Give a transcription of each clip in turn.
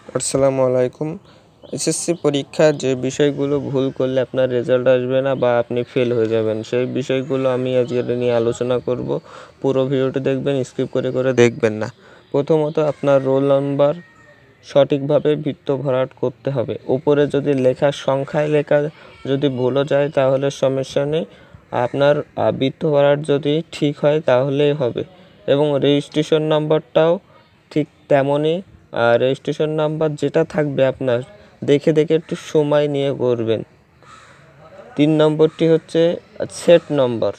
আসসালামু আলাইকুম। এসএসসি পরীক্ষার যে বিষয়গুলো ভুল করলে আপনার রেজাল্ট আসবে না বা আপনি ফেল হয়ে যাবেন, সেই বিষয়গুলো আমি আজকে নিয়ে আলোচনা করব। পুরো ভিডিওটি দেখবেন, স্কিপ করে দেখবেন না। প্রথমত আপনার রোল নাম্বার সঠিকভাবে বৃত্ত ভরাট করতে হবে। উপরে যদি লেখার সংখ্যায় লেখা যদি ভুলও যায় তাহলে সমস্যা নেই, আপনার বৃত্ত ভরাট যদি ঠিক হয় তাহলেই হবে। এবং রেজিস্ট্রেশন নাম্বারটাও ঠিক তেমনই, রেজিস্ট্রেশন নাম্বার যেটা থাকবে আপনার দেখে একটু সময় নিয়ে করবেন। 3 নম্বরটি হচ্ছে সেট নম্বর।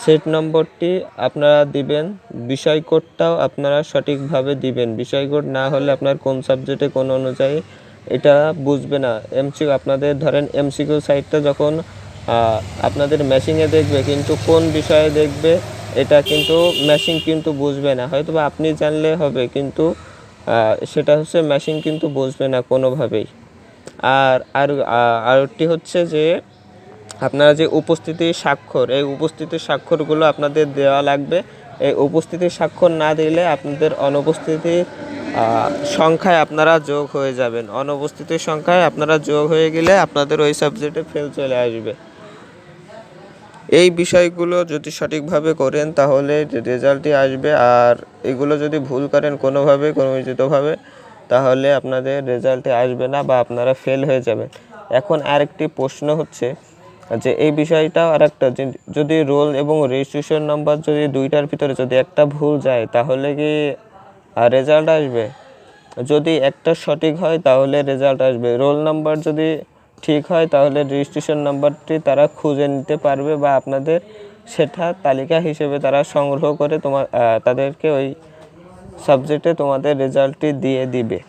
সেট নম্বরটি আপনারা দিবেন, বিষয় কোডটাও আপনারা সঠিকভাবে দিবেন। বিষয় কোড না হলে আপনার কোন সাবজেক্টে কোন অনুযায়ী এটা বুঝবে না। আপনাদের ধরেন এমসিকিউ সাইটটা যখন আপনাদের মেশিনে দেখবে, কিন্তু কোন বিষয়ে দেখবে এটা কিন্তু মেশিন কিন্তু বুঝবে না। হয়তো বা আপনি জানলে হবে, কিন্তু সেটা হচ্ছে মেশিন কিন্তু বুঝবে না কোনোভাবেই। আরেকটি হচ্ছে যে আপনারা যে উপস্থিতির স্বাক্ষর, এই উপস্থিতির স্বাক্ষরগুলো আপনাদের দেওয়া লাগবে। এই উপস্থিতির স্বাক্ষর না দিলে আপনাদের অনুপস্থিতির সংখ্যায় আপনারা যোগ হয়ে যাবেন। অনুপস্থিতির সংখ্যায় আপনারা যোগ হয়ে গেলে আপনাদের ওই সাবজেক্টে ফেল চলে আসবে। এই বিষয়গুলো যদি সঠিকভাবে করেন তাহলে রেজাল্টই আসবে। আর এগুলো যদি ভুল করেন কোনোভাবে ক্রমান্বিতভাবে, তাহলে আপনাদের রেজাল্টে আসবে না বা আপনারা ফেল হয়ে যাবেন। এখন আরেকটি প্রশ্ন হচ্ছে যে এই বিষয়টাও আরেকটা, যদি রোল এবং রেজিস্ট্রেশন নাম্বার যদি দুইটার ভিতরে যদি একটা ভুল যায় তাহলে কি রেজাল্ট আসবে? যদি একটা সঠিক হয় তাহলে রেজাল্ট আসবে। রোল নাম্বার যদি ঠিক হয় তাহলে রেজিস্ট্রেশন নাম্বারটি তারা খুঁজে নিতে পারবে বা আপনাদের সেটা তালিকা হিসেবে তারা সংগ্রহ করে তাদেরকে ওই সাবজেক্টে তোমাদের রেজাল্টটি দিয়ে দিবে।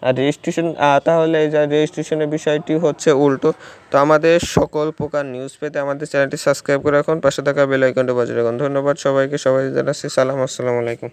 আর রেজিস্ট্রেশন তাহলে এই যে রেজিস্ট্রেশনের বিষয়টি হচ্ছে উল্টো। তো আমাদের সকল প্রকার নিউজ পেতে আমাদের চ্যানেলটি সাবস্ক্রাইব করে রাখুন, পাশে থাকা বেল আইকনটি বাজিয়ে রাখুন। ধন্যবাদ সবাইকে, সবাই জানাচ্ছি সালাম, আসসালামু আলাইকুম।